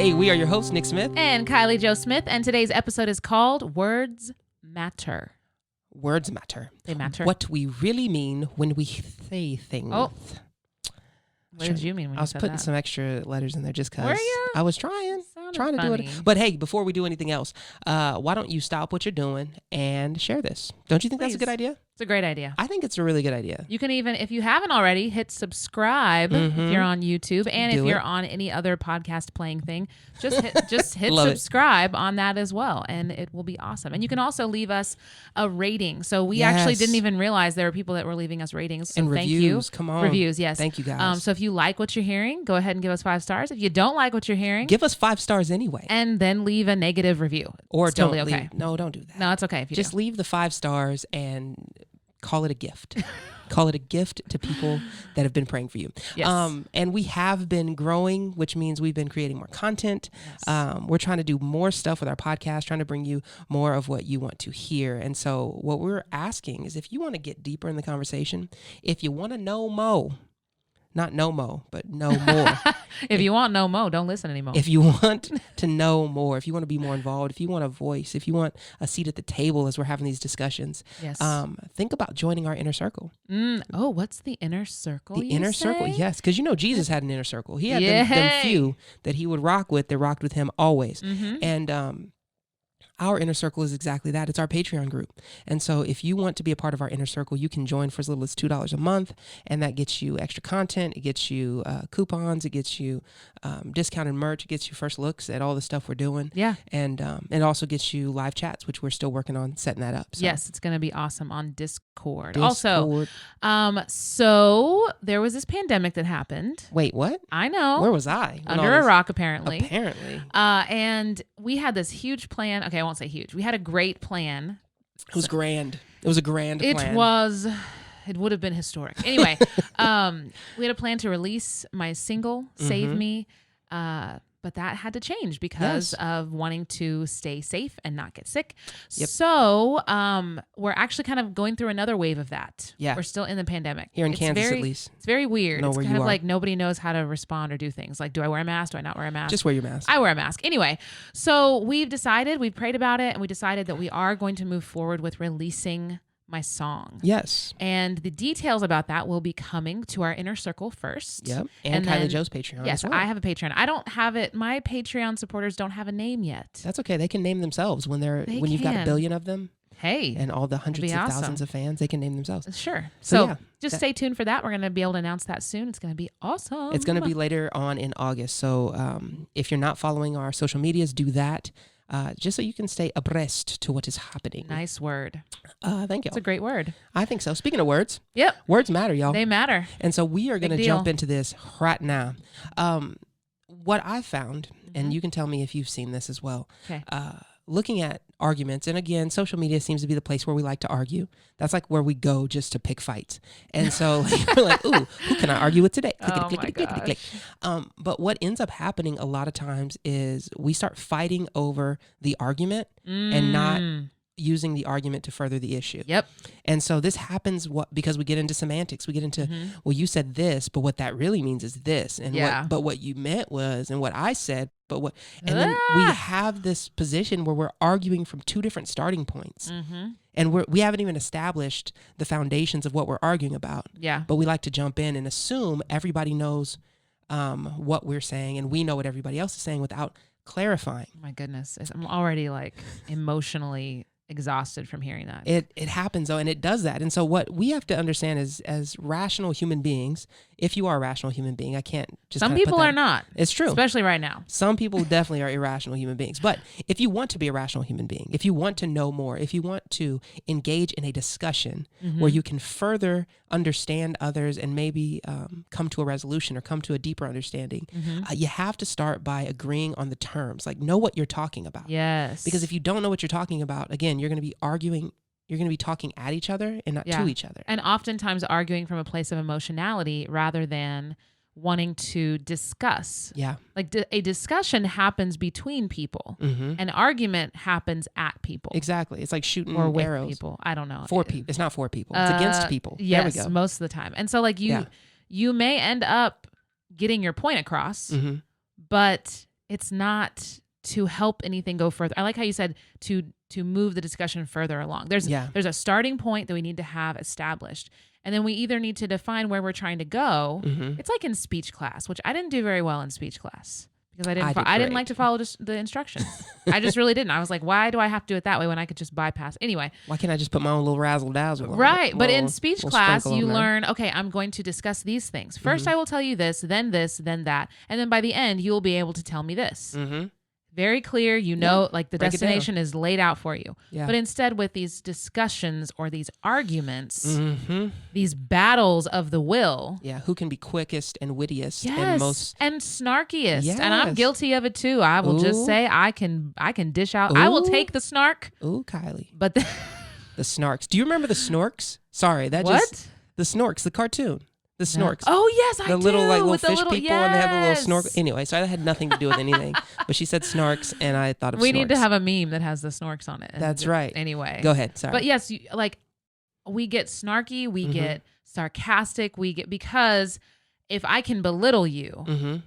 Hey, we are your hosts, NixMyth and Kylie Jo Smith, and today's episode is called Words Matter. Words matter. They matter. What we really mean when we say things. Oh. What did you mean when I was you said putting that? some extra letters in there just because Were you? I was trying to do it. But hey, before we do anything else, why don't you stop what you're doing and share this? Don't you think that's a good idea? It's a great idea. I think it's a really good idea. You can even, if you haven't already, hit subscribe if you're on YouTube, and if you're on any other podcast playing thing, just hit subscribe on that as well, and it will be awesome. And you can also leave us a rating. So we actually didn't even realize there were people that were leaving us ratings. So and thank reviews. you. Come on. Reviews, yes. Thank you, guys. So if you like what you're hearing, go ahead and give us 5 stars. If you don't like what you're hearing, give us 5 stars anay. And then leave a negative review. Or it's don't totally okay. leave. No, don't do that. No, it's okay if you just leave the 5 stars and call it a gift. Call it a gift to people that have been praying for you. Yes. And we have been growing, which means we've been creating more content. Yes. We're trying to do more stuff with our podcast, trying to bring you more of what you want to hear. And so what we're asking is, if you want to get deeper in the conversation, if you want to know more, not no mo, but know more. If you want no mo, don't listen anymore. If you want to know more, if you want to be more involved, if you want a voice, if you want a seat at the table as we're having these discussions, think about joining our inner circle. Oh, what's the inner circle? The inner circle, yes, because Jesus had an inner circle. He had them few that he would rock with, that rocked with him always. And our inner circle is exactly that. It's our Patreon group. And so if you want to be a part of our inner circle, you can join for as little as $2 a month. And that gets you extra content. It gets you coupons. It gets you discounted merch. It gets you first looks at all the stuff we're doing. Yeah. And it also gets you live chats, which we're still working on setting that up. So. Yes, it's going to be awesome on Discord. Also, so there was this pandemic that happened. Wait, what? I know. Where was I? Under a rock, apparently. Apparently. And we had this huge plan. Okay, I won't say huge. We had a great plan. It was grand. It was a grand plan. It would have been historic. Anyway, we had a plan to release my single, Save Me, but that had to change because of wanting to stay safe and not get sick. Yep. So we're actually kind of going through another wave of that. Yeah. We're still in the pandemic. Here in Kansas, at least. It's very weird. It's kind of like nobody knows how to respond or do things. Like, do I wear a mask? Do I not wear a mask? Just wear your mask. I wear a mask. Anyway, so we've prayed about it, and we decided that we are going to move forward with releasing my song. Yes. And the details about that will be coming to our inner circle first. Yep. And Kylie Jo's Patreon. Yes, as well. I have a Patreon. I don't have it. My Patreon supporters don't have a name yet. That's okay. They can name themselves when you've got a billion of them. Hey. And all the hundreds of thousands of fans, they can name themselves. Sure. So just stay tuned for that. We're going to be able to announce that soon. It's going to be awesome. It's going to be later on in August. So if you're not following our social medias, do that. Just so you can stay abreast to what is happening. Nice word. Thank you. It's a great word. I think so. Speaking of words. Yep. Words matter, y'all. They matter. And so we are going to jump into this right now. What I found, and you can tell me if you've seen this as well. Okay. Looking at arguments, and again, social media seems to be the place where we like to argue. That's like where we go just to pick fights. And so we're like, ooh, who can I argue with today? Click. But what ends up happening a lot of times is we start fighting over the argument and not using the argument to further the issue. Yep. And so this happens because we get into semantics. We get into, well, you said this, but what that really means is this. And what you meant was, and what I said, but what, and then we have this position where we're arguing from 2 different starting points. And we haven't even established the foundations of what we're arguing about. Yeah. But we like to jump in and assume everybody knows what we're saying, and we know what everybody else is saying without clarifying. My goodness. I'm already like emotionally exhausted from hearing that. It happens though, and it does that. And so what we have to understand is, as rational human beings, if you are a rational human being, I can't just some people are not. It's true. Especially right now. Some people definitely are irrational human beings. But if you want to be a rational human being, if you want to know more, if you want to engage in a discussion where you can further understand others and maybe come to a resolution or come to a deeper understanding, you have to start by agreeing on the terms. Like, know what you're talking about. Yes. Because if you don't know what you're talking about, again, you're going to be arguing. You're going to be talking at each other and not to each other. And oftentimes arguing from a place of emotionality rather than wanting to discuss. Yeah. Like a discussion happens between people. An argument happens at people. Exactly. It's like shooting or with arrows. people. I don't know. For people. It's not for people. It's against people. Yes, there we go. Most of the time. And so like you may end up getting your point across, but it's not to help anything go further. I like how you said to move the discussion further along. There's a starting point that we need to have established. And then we either need to define where we're trying to go. It's like in speech class, which I didn't do very well in speech class because I didn't like to follow the instructions. I just really didn't. I was like, why do I have to do it that way when I could just bypass? Anyway. Why can't I just put my own little razzle dazzle on? Right. But in speech class, you learn, okay, I'm going to discuss these things. First, I will tell you this, then that. And then by the end, you'll be able to tell me this. Very clear, like the destination is laid out for you. Yeah. But instead with these discussions or these arguments, these battles of the will. Yeah, who can be quickest and wittiest and most and snarkiest. Yes. And I'm guilty of it too. I will just say I can dish out. I will take the snark. Ooh, Kylie. But the snarks. Do you remember the Snorks? Sorry, the Snorks, the cartoon. The Snorks. Oh, yes, I do. The little little fish people and they have a little snorkel. Anyway, so that had nothing to do with anything. But she said Snarks and I thought of Snorks. We need to have a meme that has the Snorks on it. That's right. Anyway. Go ahead. Sorry. But yes, we get snarky, we get sarcastic, because if I can belittle you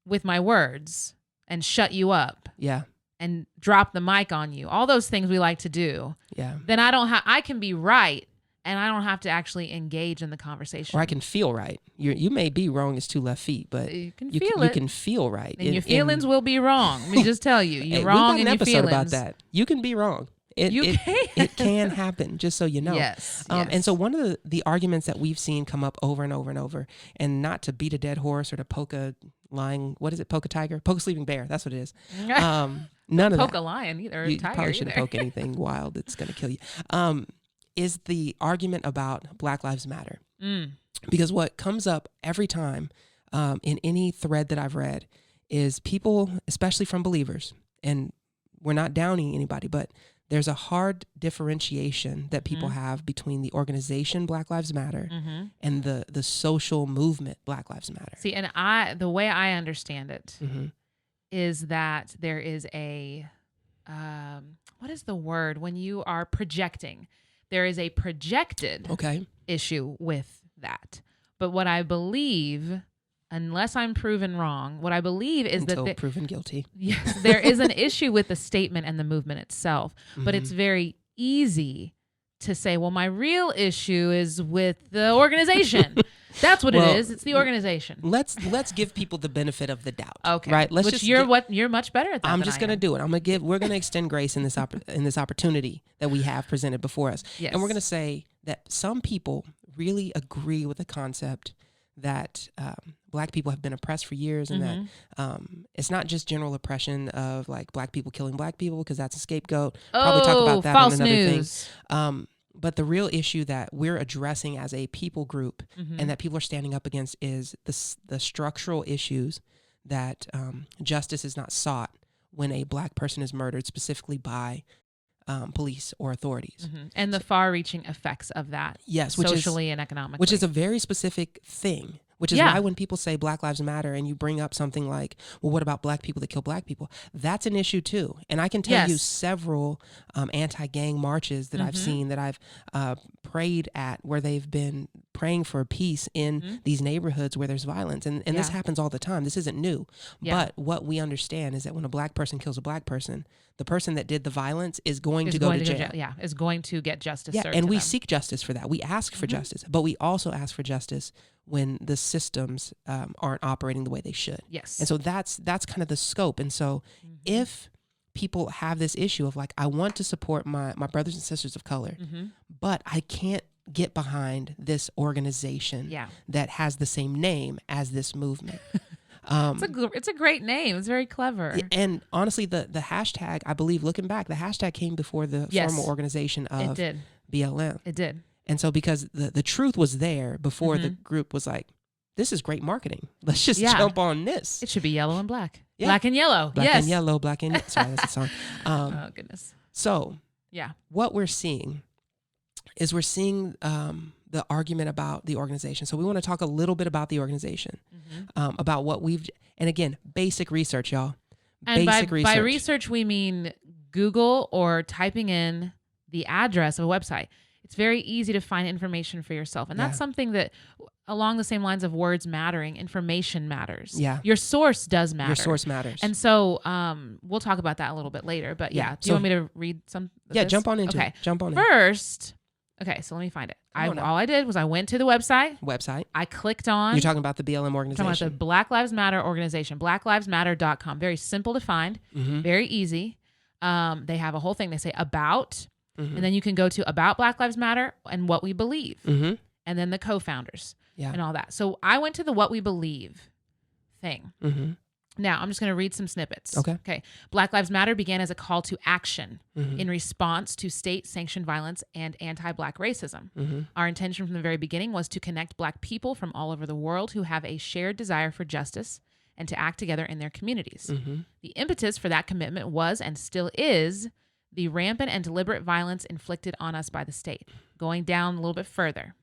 with my words and shut you up. Yeah. And drop the mic on you. All those things we like to do. Yeah. Then I can be right. And I don't have to actually engage in the conversation. Or I can feel right. You may be wrong as 2 left feet, but you can feel right. And your feelings will be wrong. Let me just tell you. You're wrong in your feelings. We've got an episode about that. You can be wrong. It can happen, just so you know. Yes. And so one of the arguments that we've seen come up over and over and over, and not to beat a dead horse or to poke a lying, what is it, poke a tiger? Poke a sleeping bear. That's what it is. None of that. Poke a lion either. You probably shouldn't poke anything wild. It's going to kill you. Is the argument about Black Lives Matter. Because what comes up every time in any thread that I've read is people, especially from believers, and we're not downing anybody, but there's a hard differentiation that people have between the organization Black Lives Matter and the social movement Black Lives Matter. See, and the way I understand it is that there is a, what is the word when you are projecting? There is a projected issue with that. But what I believe, unless I'm proven wrong, what I believe is that proven guilty. Yes, there is an issue with the statement and the movement itself. But it's very easy to say, well, my real issue is with the organization. That's what it is. It's the organization. Let's give people the benefit of the doubt. Okay. Right. You're much better at that. I'm just going to do it. We're going to extend grace in this opportunity that we have presented before us. Yes. And we're going to say that some people really agree with the concept that Black people have been oppressed for years, and that it's not just general oppression of like Black people killing Black people, because that's a scapegoat. Probably talk about that false on another news. thing. But the real issue that we're addressing as a people group and that people are standing up against is the structural issues that justice is not sought when a Black person is murdered, specifically by police or authorities. And the far-reaching effects of that, socially and economically. Which is a very specific thing. Which is why when people say Black Lives Matter and you bring up something like, well, what about Black people that kill Black people? That's an issue too. And I can tell you several anti-gang marches that I've seen, that I've prayed at, where they've been praying for peace in these neighborhoods where there's violence. And this happens all the time. This isn't new. But what we understand is that when a Black person kills a Black person, the person that did the violence is going to go to jail. Is going to get justice served and to we them. seek justice for that. We ask for justice, but we also ask for justice when the systems aren't operating the way they should. Yes. And so that's kind of the scope. And so if people have this issue of like, I want to support my brothers and sisters of color, but I can't get behind this organization that has the same name as this movement. It's a great name. It's very clever. And honestly, the hashtag, I believe, looking back, the hashtag came before the formal organization of BLM. It did. And so because the truth was there before the group was like, this is great marketing. Let's just jump on this. It should be yellow and black. Yeah. Black and yellow. Black and yellow, black and... Sorry, that's a song. Oh, goodness. So what we're seeing is the argument about the organization. So we want to talk a little bit about the organization, about what we've... And again, basic research, y'all. And by research, we mean Google or typing in the address of a website. It's very easy to find information for yourself. And that's something that along the same lines of words mattering, information matters. Yeah. Your source does matter. Your source matters. And so we'll talk about that a little bit later. But yeah, do you want me to read some of this? Jump on into it. Jump on in. First, okay, so let me find it. All I did was I went to the website. I clicked on. You're talking about the BLM organization. Talking about the Black Lives Matter organization, blacklivesmatter.com. Very simple to find, very easy. They have a whole thing. They say about, and then you can go to about Black Lives Matter and what we believe, and then the co-founders and all that. So I went to the what we believe thing. Now I'm just going to read some snippets. Okay. Black Lives Matter began as a call to action in response to state-sanctioned violence and anti-Black racism. Our intention from the very beginning was to connect Black people from all over the world who have a shared desire for justice and to act together in their communities. The impetus for that commitment was and still is the rampant and deliberate violence inflicted on us by the state. Going down a little bit further.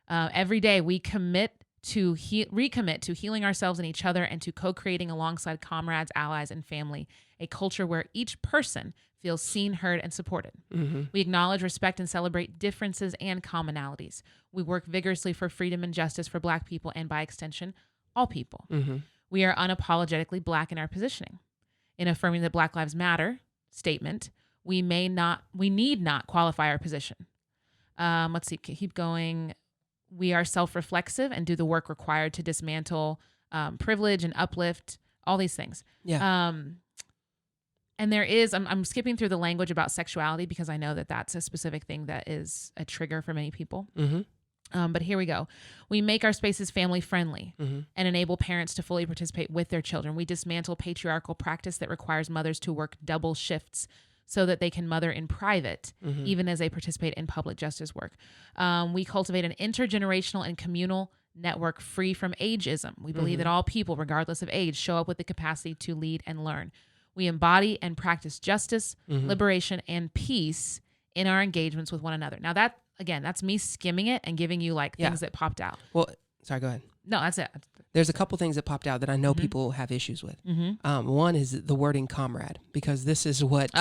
Every day we recommit to healing ourselves and each other and to co-creating alongside comrades, allies, and family, a culture where each person feels seen, heard, and supported. We acknowledge, respect, and celebrate differences and commonalities. We work vigorously for freedom and justice for Black people and, by extension, all people. We are unapologetically Black in our positioning. In affirming the Black Lives Matter statement, we need not qualify our position. Let's see, keep going. We are self-reflexive and do the work required to dismantle privilege and uplift all these things. And there is, I'm skipping through the language about sexuality because I know that that's a specific thing that is a trigger for many people. But here we go. We make our spaces family friendly and enable parents to fully participate with their children. We dismantle patriarchal practice that requires mothers to work double shifts so that they can mother in private, even as they participate in public justice work. We cultivate an intergenerational and communal network free from ageism. We believe that all people, regardless of age, show up with the capacity to lead and learn. We embody and practice justice, liberation, and peace in our engagements with one another. Now that, again, that's me skimming it and giving you like things that popped out. Well, sorry, go ahead. No, that's it. There's a couple things that popped out that I know people have issues with. One is the wording comrade, because this is what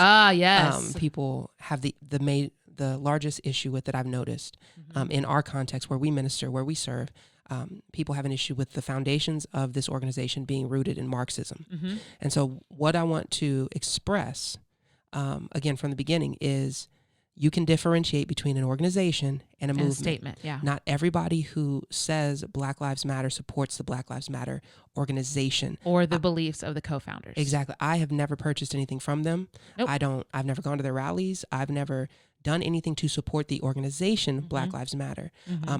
people have the largest issue with that I've noticed in our context where we minister, where we serve. People have an issue with the foundations of this organization being rooted in Marxism. And so what I want to express, again, from the beginning is you can differentiate between an organization and a movement. Statement, Not everybody who says Black Lives Matter supports the Black Lives Matter organization. Or the beliefs of the co-founders. Exactly. I have never purchased anything from them. I've never gone to their rallies. I've never done anything to support the organization Black Lives Matter.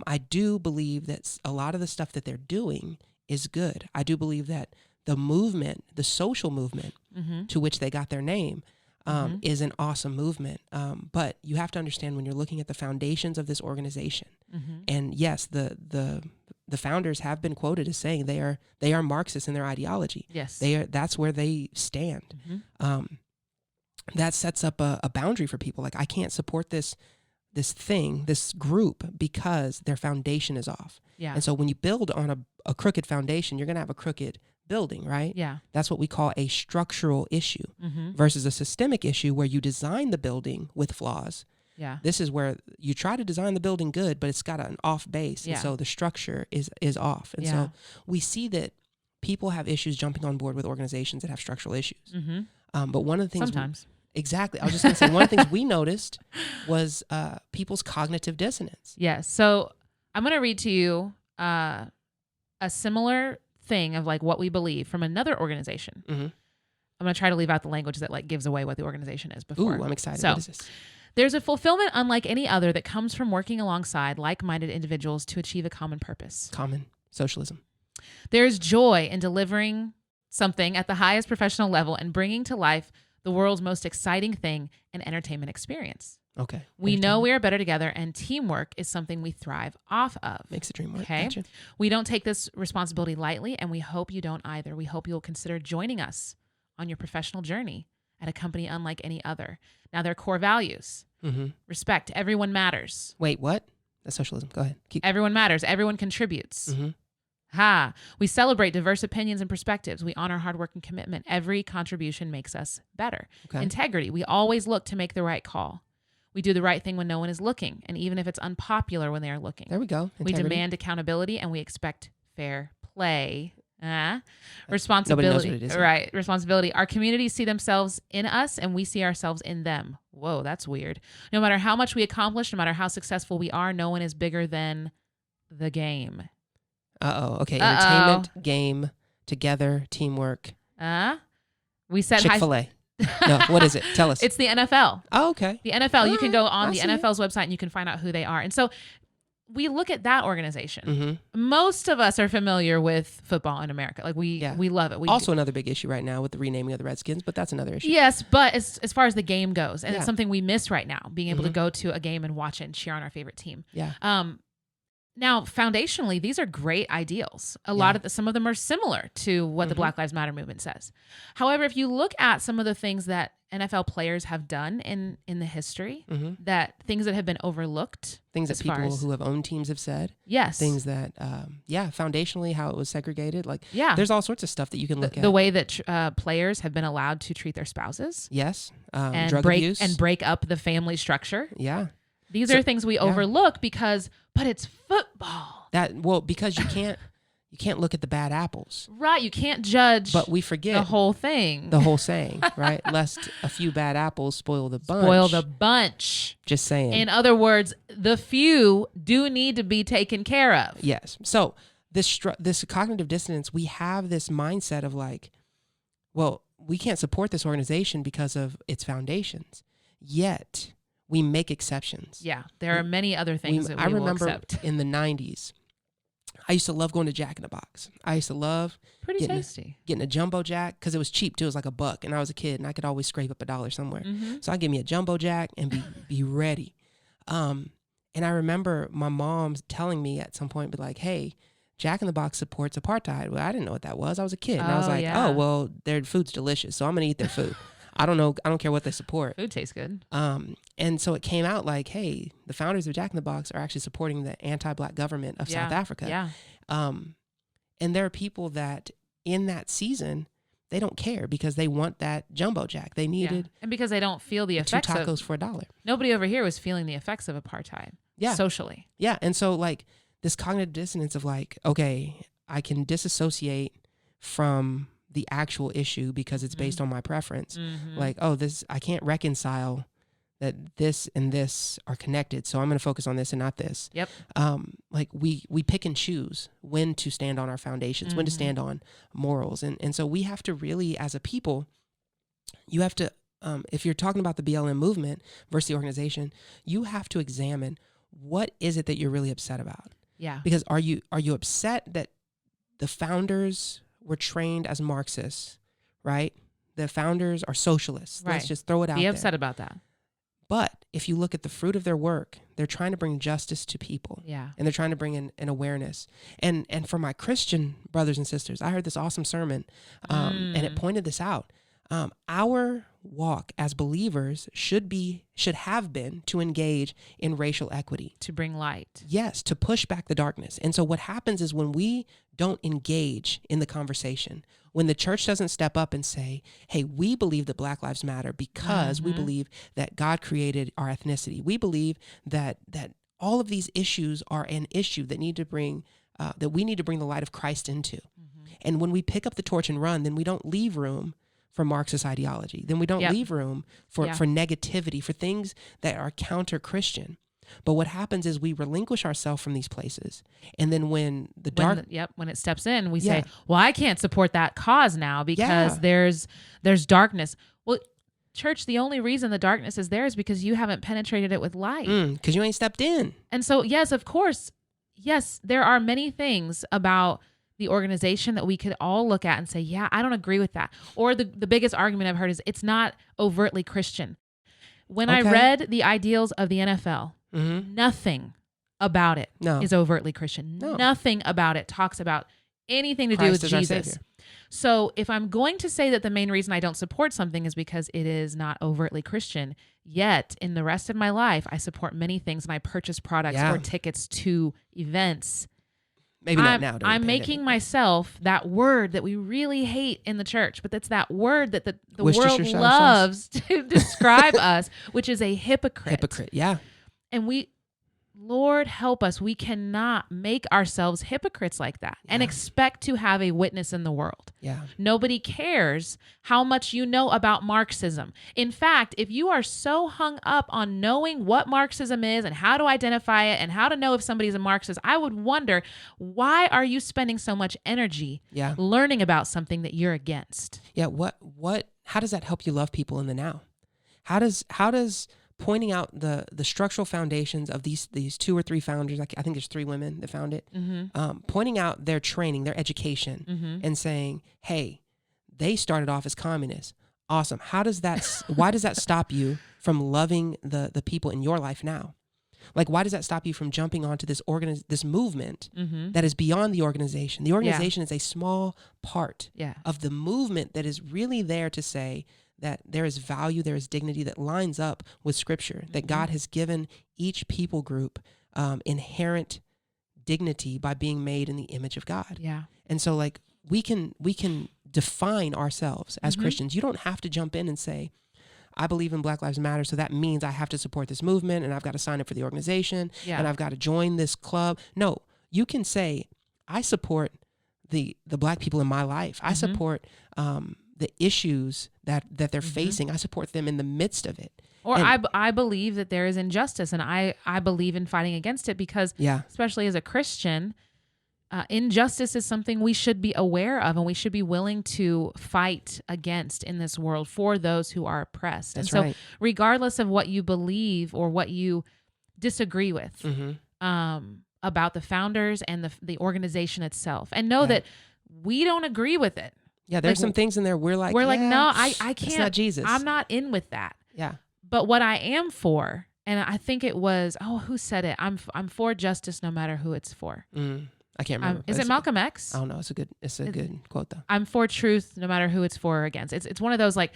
I do believe that a lot of the stuff that they're doing is good. I do believe that the movement, the social movement to which they got their name, is an awesome movement. But you have to understand when you're looking at the foundations of this organization, and yes, the founders have been quoted as saying they are Marxist in their ideology. Yes, that's where they stand. That sets up a boundary for people. Like, I can't support this group because their foundation is off. And so when you build on a crooked foundation, you're gonna have a crooked building, right? That's what we call a structural issue versus a systemic issue where you design the building with flaws. This is where you try to design the building good, but it's got an off base. And so the structure is off. And so we see that people have issues jumping on board with organizations that have structural issues. But one of the things sometimes. Exactly. I was just going to say, one of the things we noticed was people's cognitive dissonance. Yes. So I'm going to read to you a similar thing of like what we believe from another organization. I'm going to try to leave out the language that like gives away what the organization is before. Ooh, I'm excited. So, what is this? There's a fulfillment unlike any other that comes from working alongside like-minded individuals to achieve a common purpose. Common socialism. There is joy in delivering something at the highest professional level and bringing to life the world's most exciting thing, an entertainment experience. Okay. We know we are better together, and teamwork is something we thrive off of. Makes the dream work. Okay. Gotcha. We don't take this responsibility lightly, and we hope you don't either. We hope you'll consider joining us on your professional journey at a company unlike any other. Now, their core values: respect, everyone matters. Wait, what? That's socialism. Go ahead. Everyone matters. Everyone contributes. We celebrate diverse opinions and perspectives. We honor hard work and commitment. Every contribution makes us better. Integrity. We always look to make the right call. We do the right thing when no one is looking, and even if it's unpopular when they are looking. There we go. We Integrity. demand accountability, and we expect fair play. Responsibility. Nobody knows what it is. Right. Responsibility. Our communities see themselves in us, and we see ourselves in them. Whoa, that's weird. No matter how much we accomplish, no matter how successful we are, no one is bigger than the game. Okay. Entertainment, game, together, teamwork. We said Chick-fil-A. No, what is it? Tell us. It's the NFL. Oh, okay. The NFL. You can go on the NFL's it. website and you can find out who they are. And so we look at that organization. Mm-hmm. Most of us are familiar with football in America. Like we love it. Also another big issue right now with the renaming of the Redskins, but that's another issue. Yes, but as far as the game goes, and it's something we miss right now, being able to go to a game and watch it and cheer on our favorite team. Yeah. Now, foundationally, these are great ideals. Some of them are similar to what the Black Lives Matter movement says. However, if you look at some of the things that NFL players have done in the history, that things that have been overlooked, things that people who have owned teams have said, yes, things that, foundationally how it was segregated, there's all sorts of stuff that you can look at. The way that players have been allowed to treat their spouses, yes, and drug abuse, and break up the family structure. Yeah, these are things we overlook but it's football. Because you can't look at the bad apples. Right, you can't judge. But we forget the whole thing. The whole saying, right? Lest a few bad apples spoil the bunch. Just saying. In other words, the few do need to be taken care of. Yes. So this cognitive dissonance, we have this mindset of we can't support this organization because of its foundations. Yet we make exceptions. Yeah, there are many other things that we will accept. I remember in the 90s, I used to love going to Jack in the Box. I used to love getting a jumbo jack because it was cheap too. It was like $1, and I was a kid, and I could always scrape up $1 somewhere. So I'd give me a jumbo jack and be ready. And I remember my mom telling me at some point, hey, Jack in the Box supports apartheid. Well, I didn't know what that was. I was a kid, and I was like, oh, well, their food's delicious, so I'm gonna eat their food. I don't know. I don't care what they support. Food tastes good. And so it came out hey, the founders of Jack in the Box are actually supporting the anti-Black government of South Africa. Yeah. And there are people that in that season, they don't care because they want that jumbo jack. They needed. And because they don't feel the effects 2 tacos for $1. Nobody over here was feeling the effects of apartheid. Yeah. Socially. Yeah. And so this cognitive dissonance of okay, I can disassociate from the actual issue because it's based on my preference. I can't reconcile that this and this are connected, so I'm going to focus on this and not this. Yep. We pick and choose when to stand on our foundations, when to stand on morals, and so we have to really, as a people, you have to, if you're talking about the BLM movement versus the organization, you have to examine what is it that you're really upset about. Yeah. Because are you upset that the founders were trained as Marxists, right? The founders are socialists. Right. Let's just throw it out there. Be upset about that. But if you look at the fruit of their work, they're trying to bring justice to people. Yeah. And they're trying to bring in an awareness. And for my Christian brothers and sisters, I heard this awesome sermon, and it pointed this out. Our walk as believers should have been to engage in racial equity. To bring light. Yes, to push back the darkness. And so what happens is when we don't engage in the conversation, when the church doesn't step up and say, hey, we believe that Black Lives Matter because we believe that God created our ethnicity. We believe that all of these issues are an issue that need to bring that we need to bring the light of Christ into. And when we pick up the torch and run, then we don't leave room for Marxist ideology. Then we don't leave room for negativity, for things that are counter-Christian. But what happens is we relinquish ourselves from these places. And then when when it steps in, we say, well, I can't support that cause now because there's darkness. Well, church, the only reason the darkness is there is because you haven't penetrated it with light. Because you ain't stepped in. And so, yes, of course, there are many things about the organization that we could all look at and say, yeah, I don't agree with that. Or the biggest argument I've heard is it's not overtly Christian. When I read the ideals of the NFL, nothing about it is overtly Christian. No. Nothing about it talks about anything to Christ do with Jesus. So if I'm going to say that the main reason I don't support something is because it is not overtly Christian, yet in the rest of my life, I support many things and I purchase products or tickets to events Maybe not now. I'm making myself that word that we really hate in the church, but that's that word that the world loves to describe us, which is a hypocrite. Hypocrite, yeah. And Lord help us, we cannot make ourselves hypocrites like that and expect to have a witness in the world. Yeah. Nobody cares how much you know about Marxism. In fact, if you are so hung up on knowing what Marxism is and how to identify it and how to know if somebody's a Marxist, I would wonder, why are you spending so much energy learning about something that you're against? Yeah. How does that help you love people in the now? How does pointing out the structural foundations of these 2 or 3 founders, I think there's 3 women that found it, pointing out their training, their education, and saying, hey, they started off as communists. Awesome. Why does that stop you from loving the people in your life now? Like, why does that stop you from jumping onto this movement that is beyond the organization? The organization is a small part of the movement that is really there to say that there is value, there is dignity that lines up with Scripture, that God has given each people group inherent dignity by being made in the image of God. Yeah. And so, like, we can define ourselves as Christians. You don't have to jump in and say, I believe in Black Lives Matter, so that means I have to support this movement and I've got to sign up for the organization and I've got to join this club. No, you can say, I support the Black people in my life. I support the issues that they're facing. I support them in the midst of it. Or I believe that there is injustice, and I believe in fighting against it because, especially as a Christian, injustice is something we should be aware of and we should be willing to fight against in this world for those who are oppressed. That's and so right. regardless of what you believe or what you disagree with about the founders and the organization itself, and know that we don't agree with it. Yeah, there's some things in there we're like, no, I can't. It's not Jesus. I'm not in with that. Yeah. But what I am for, and I think it was, who said it? I'm for justice no matter who it's for. I can't remember. Is it Malcolm X? I don't know. It's a good quote though. I'm for truth no matter who it's for or against. It's one of those, like,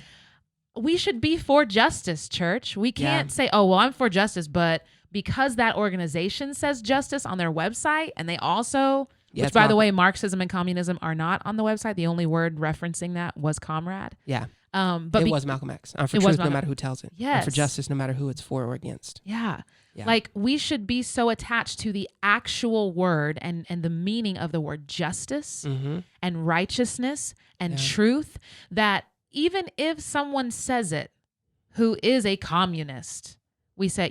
we should be for justice, church. We can't say, oh, well, I'm for justice, but because that organization says justice on their website and they also... which, by the way, Marxism and communism are not on the website. The only word referencing that was comrade. Yeah. But it was Malcolm X. I'm for truth no matter who tells it. Yes. I'm for justice no matter who it's for or against. Yeah. Like, we should be so attached to the actual word and the meaning of the word justice and righteousness and truth that even if someone says it who is a communist, we say,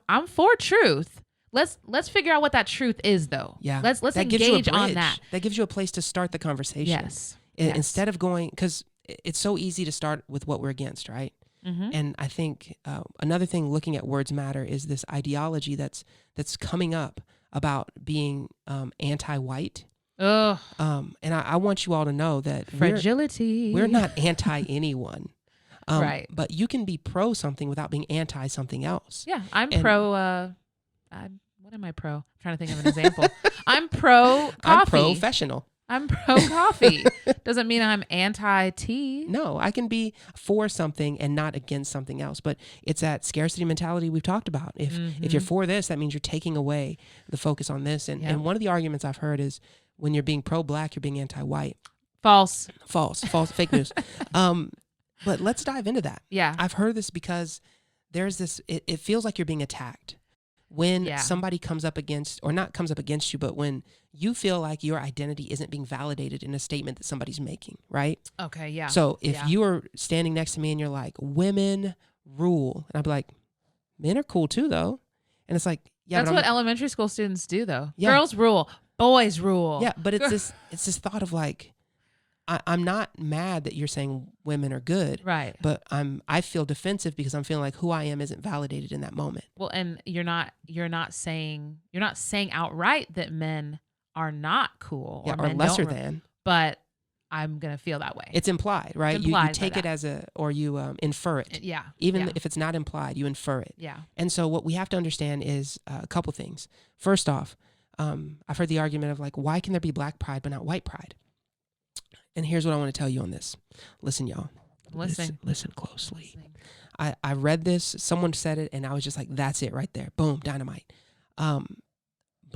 I'm for truth. Let's figure out what that truth is, though. Yeah. Let's engage on that. That gives you a place to start the conversation. Yes. Instead of going, because it's so easy to start with what we're against, right? And I think another thing looking at words matter is this ideology that's coming up about being anti-white. Ugh. And I want you all to know that fragility. We're not anti anyone. Right. But you can be pro something without being anti something else. Yeah. I'm pro. What am I pro? I'm trying to think of an example. I'm pro coffee. I'm professional. I'm pro coffee. Doesn't mean I'm anti tea. No, I can be for something and not against something else. But it's that scarcity mentality we've talked about. If you're for this, that means you're taking away the focus on this. And one of the arguments I've heard is when you're being pro-Black, you're being anti-white. False, fake news. But let's dive into that. Yeah. I've heard this because there's this, it feels like you're being attacked. When somebody comes up against, or not comes up against you, but when you feel like your identity isn't being validated in a statement that somebody's making, right? Okay, yeah. So if you are standing next to me and you're like, women rule, and I'd be like, men are cool too, though. And it's like, that's what elementary school students do, though. Yeah. Girls rule, boys rule. Yeah, but it's this thought of like, I'm not mad that you're saying women are good, right? But I feel defensive because I'm feeling like who I am isn't validated in that moment. Well, and you're not saying outright that men are not cool or lesser than, but I'm gonna feel that way. It's implied, right? You take it as you infer it. Yeah. Even if it's not implied, you infer it. Yeah. And so what we have to understand is a couple things. First off, I've heard the argument of like, why can there be Black pride but not white pride? And here's what I want to tell you on this. Listen, y'all. Listen closely. I read this. Someone said it, and I was just like, that's it right there. Boom, dynamite.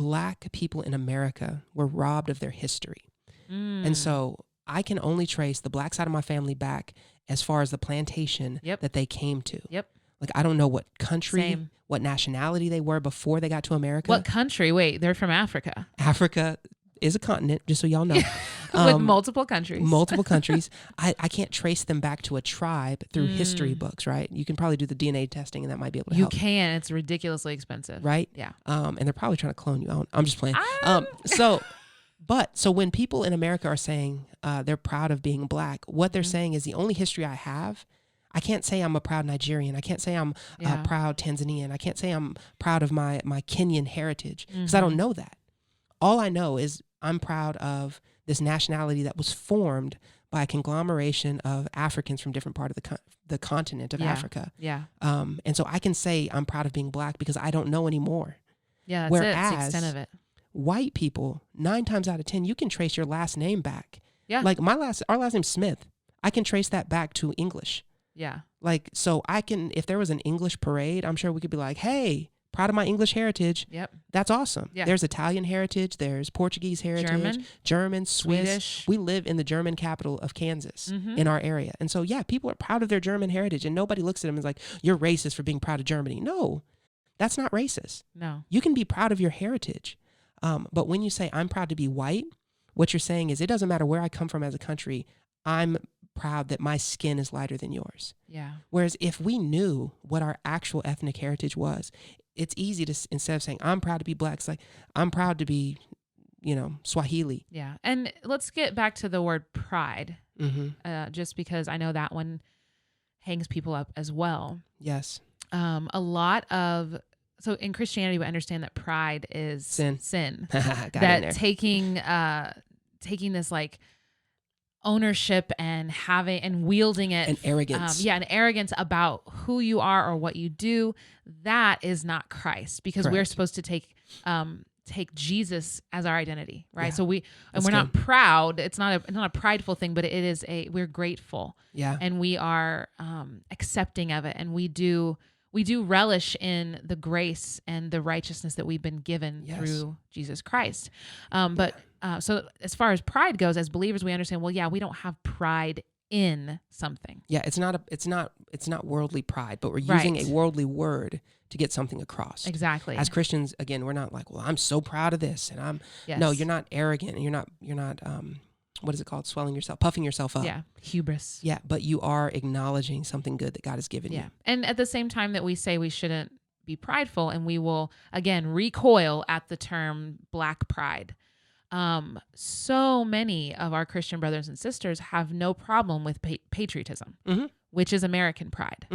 Black people in America were robbed of their history. And so I can only trace the Black side of my family back as far as the plantation that they came to. Like, I don't know what country, what nationality they were before they got to America. What country? Wait, they're from Africa. Africa is a continent, just so y'all know. With multiple countries. Multiple countries. I can't trace them back to a tribe through history books, right? You can probably do the DNA testing and that might be able to help. You can. It's ridiculously expensive. Right? Yeah. And they're probably trying to clone you. I'm just playing. So when people in America are saying they're proud of being Black, what they're saying is the only history I have. I can't say I'm a proud Nigerian. I can't say I'm a proud Tanzanian. I can't say I'm proud of my Kenyan heritage because I don't know that. All I know is I'm proud of this nationality that was formed by a conglomeration of Africans from different parts of the continent of Africa. Yeah. And so I can say I'm proud of being Black because I don't know anymore. Yeah, that's That's the extent of it. White people, 9 times out of 10, you can trace your last name back. Yeah. Like our last name's Smith. I can trace that back to English. Yeah. Like, so I can, if there was an English parade, I'm sure we could be like, hey, proud of my English heritage. Yep. That's awesome. Yeah. There's Italian heritage. There's Portuguese heritage. German, Swiss. Swedish. We live in the German capital of Kansas in our area. And so, yeah, people are proud of their German heritage and nobody looks at them and is like, you're racist for being proud of Germany. No, that's not racist. No. You can be proud of your heritage. But when you say I'm proud to be white, what you're saying is it doesn't matter where I come from as a country. I'm proud that my skin is lighter than yours. Yeah. Whereas if we knew what our actual ethnic heritage was, it's easy to, instead of saying I'm proud to be Black, it's like I'm proud to be, Swahili. Yeah. And let's get back to the word pride, just because I know that one hangs people up as well. Yes. So in Christianity, we understand that pride is sin. That taking this like ownership and wielding it, and arrogance. An arrogance about who you are or what you do. That is not Christ, because we're supposed to take Jesus as our identity, right? Yeah. So we're not proud. It's not a prideful thing, but it is we're grateful. Yeah. And we are accepting of it, and we do relish in the grace and the righteousness that we've been given through Jesus Christ. So as far as pride goes, as believers, we understand, well, yeah, we don't have pride in something. Yeah, it's not worldly pride, but we're using a worldly word to get something across. Exactly. As Christians, again, we're not like, well, I'm so proud of this, and no, you're not arrogant, and you're not what is it called? Puffing yourself up. Yeah. Hubris. Yeah. But you are acknowledging something good that God has given you. And at the same time that we say we shouldn't be prideful, and we will, again, recoil at the term Black pride. So many of our Christian brothers and sisters have no problem with patriotism, which is American pride,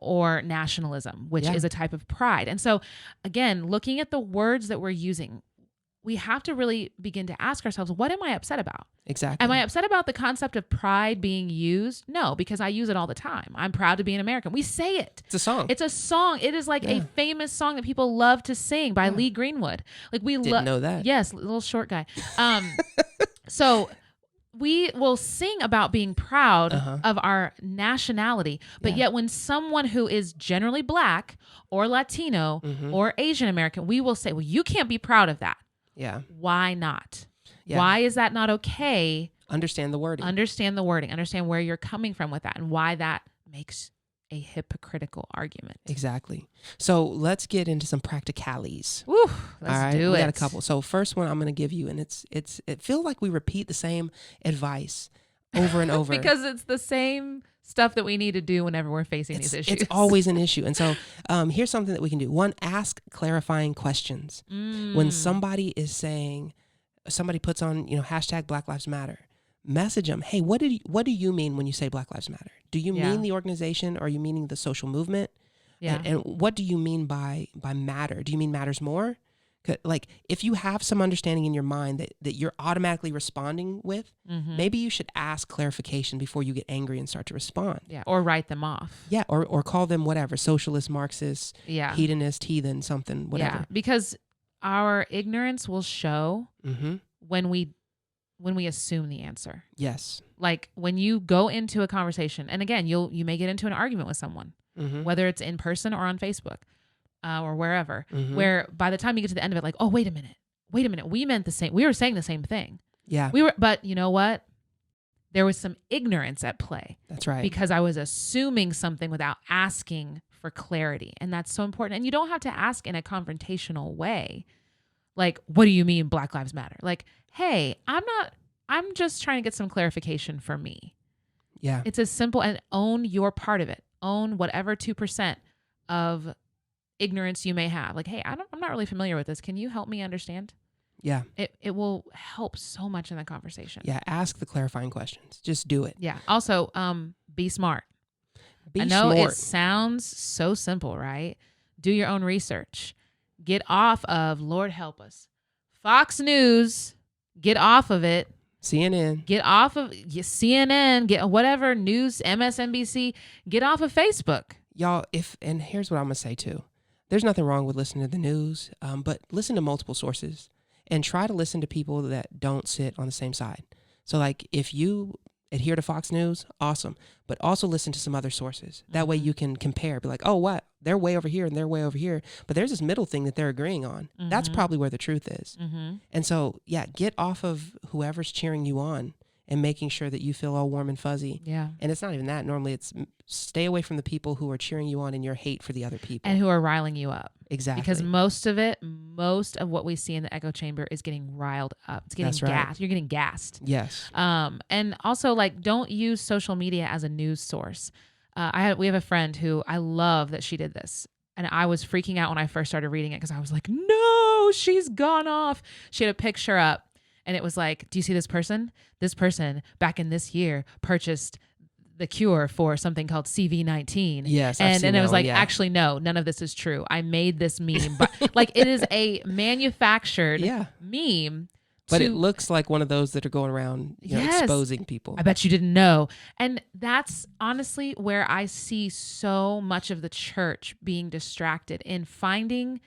or nationalism, which is a type of pride. And so, again, looking at the words that we're using, we have to really begin to ask ourselves, what am I upset about? Exactly. Am I upset about the concept of pride being used? No, because I use it all the time. I'm proud to be an American. We say it. It's a song. It's a song. It is like a famous song that people love to sing by Lee Greenwood. Like we didn't know that. Yes, little short guy. So we will sing about being proud of our nationality, but yet when someone who is generally Black or Latino or Asian American, we will say, well, you can't be proud of that. Yeah. Why not? Yeah. Why is that not okay? Understand the wording. Understand where you're coming from with that, and why that makes a hypocritical argument. Exactly. So let's get into some practicalities. Woo, let's do it. We got a couple. So first one I'm going to give you, and it feels like we repeat the same advice over and over. Because it's the same stuff that we need to do whenever we're facing these issues. It's always an issue. And so here's something that we can do. One, ask clarifying questions. When somebody puts on, hashtag Black Lives Matter, message them, hey, what do you mean when you say Black Lives Matter? Do you mean the organization, or are you meaning the social movement? Yeah. And what do you mean by matter? Do you mean matters more? Like, if you have some understanding in your mind that you're automatically responding with, maybe you should ask clarification before you get angry and start to respond. Yeah, or write them off. Yeah, or call them whatever, socialist, Marxist, hedonist, heathen, something, whatever. Yeah, because our ignorance will show when we assume the answer. Yes. Like when you go into a conversation, and again, you may get into an argument with someone, whether it's in person or on Facebook. or wherever, where by the time you get to the end of it, like, oh, wait a minute. We meant the same. We were saying the same thing. Yeah. But you know what? There was some ignorance at play. That's right. Because I was assuming something without asking for clarity. And that's so important. And you don't have to ask in a confrontational way. Like, what do you mean Black Lives Matter? Like, hey, I'm just trying to get some clarification for me. Yeah. It's as simple, and own your part of it. Own whatever 2% of ignorance you may have. Like, hey, I'm not really familiar with this. Can you help me understand? Yeah. It will help so much in the conversation. Yeah. Ask the clarifying questions. Just do it. Yeah. Also, be smart. I know it sounds so simple, right? Do your own research. Get off of, Lord help us, Fox News. Get off of it. CNN. Get off of CNN. Get whatever news, MSNBC. Get off of Facebook. Y'all, and here's what I'm going to say too. There's nothing wrong with listening to the news, but listen to multiple sources and try to listen to people that don't sit on the same side. So like if you adhere to Fox News, awesome. But also listen to some other sources. That way you can compare. Be like, oh, what? They're way over here and they're way over here. But there's this middle thing that they're agreeing on. That's probably where the truth is. And so, yeah, get off of whoever's cheering you on and making sure that you feel all warm and fuzzy. Yeah. And it's not even that. Normally it's stay away from the people who are cheering you on in your hate for the other people. And who are riling you up. Exactly. Because most of what we see in the echo chamber is getting riled up. It's getting gassed. You're getting gassed. Yes. And also, like, don't use social media as a news source. We have a friend who I love that she did this. And I was freaking out when I first started reading it because I was like, no, she's gone off. She had a picture up and it was like, do you see this person? This person back in this year purchased the cure for something called CV-19. Yes. And it was like, actually, no, none of this is true. I made this meme, but like it is a manufactured meme. But it looks like one of those that are going around, exposing people. I bet you didn't know. And that's honestly where I see so much of the church being distracted in finding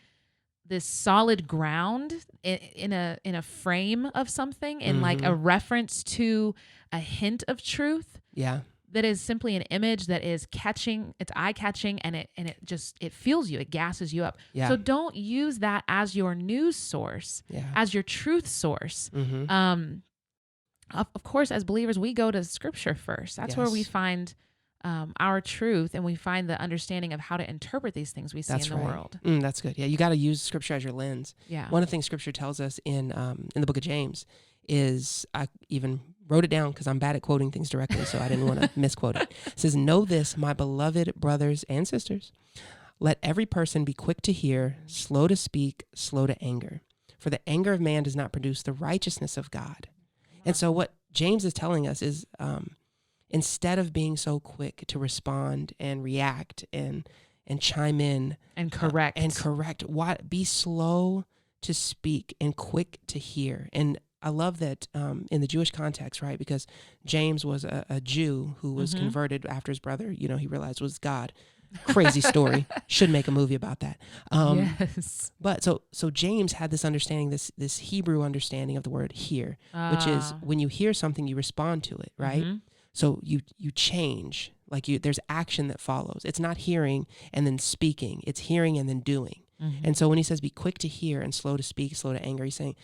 this solid ground in a frame of something, in like a reference to a hint of truth. Yeah. That is simply an image that is catching, it's eye catching, and it fuels you, it gasses you up. Yeah. So don't use that as your news source, as your truth source. Of course, as believers, we go to Scripture first. That's where we find our truth, and we find the understanding of how to interpret these things we see in the world. That's good. Yeah, you got to use Scripture as your lens. Yeah. One of the things Scripture tells us in the book of James is, I even wrote it down because I'm bad at quoting things directly, so I didn't want to misquote it. It says, know this, my beloved brothers and sisters, let every person be quick to hear, slow to speak, slow to anger. For the anger of man does not produce the righteousness of God. And so what James is telling us is instead of being so quick to respond and react and chime in. And correct. Be slow to speak and quick to hear. And I love that in the Jewish context, right? Because James was a Jew who was converted after his brother, he realized was God. Crazy story. Should make a movie about that. Yes. But so James had this understanding, this Hebrew understanding of the word hear, which is when you hear something, you respond to it, right? So you change, there's action that follows. It's not hearing and then speaking. It's hearing and then doing. And so when he says be quick to hear and slow to speak, slow to anger, he's saying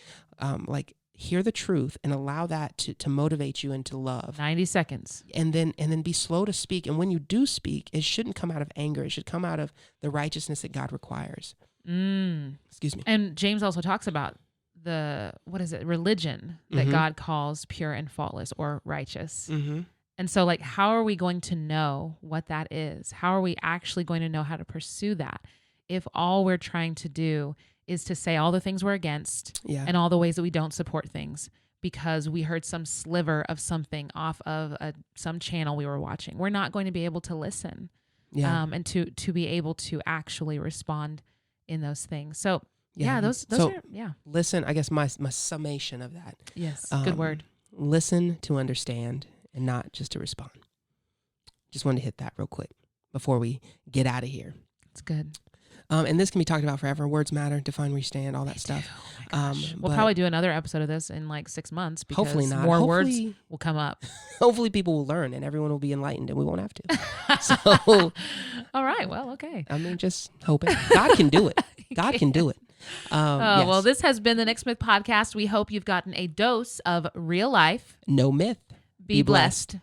hear the truth and allow that to motivate you into love. 90 seconds. And then be slow to speak. And when you do speak, it shouldn't come out of anger. It should come out of the righteousness that God requires. Excuse me. And James also talks about religion that God calls pure and faultless or righteous. And so how are we going to know what that is? How are we actually going to know how to pursue that if all we're trying to do is to say all the things we're against and all the ways that we don't support things because we heard some sliver of something off of some channel we were watching? We're not going to be able to listen and to be able to actually respond in those things. So those are. Listen, I guess my summation of that. Yes, good word. Listen to understand and not just to respond. Just wanted to hit that real quick before we get out of here. It's good. And this can be talked about forever. Words matter, define where you stand, all that stuff. We'll probably do another episode of this in like 6 months because hopefully not. more words will come up. Hopefully people will learn and everyone will be enlightened and we won't have to. So, all right. Well, okay. I mean, just hoping. God can do it. God can do it. Yes. Well, this has been the NixMyth podcast. We hope you've gotten a dose of real life. No myth. Be blessed.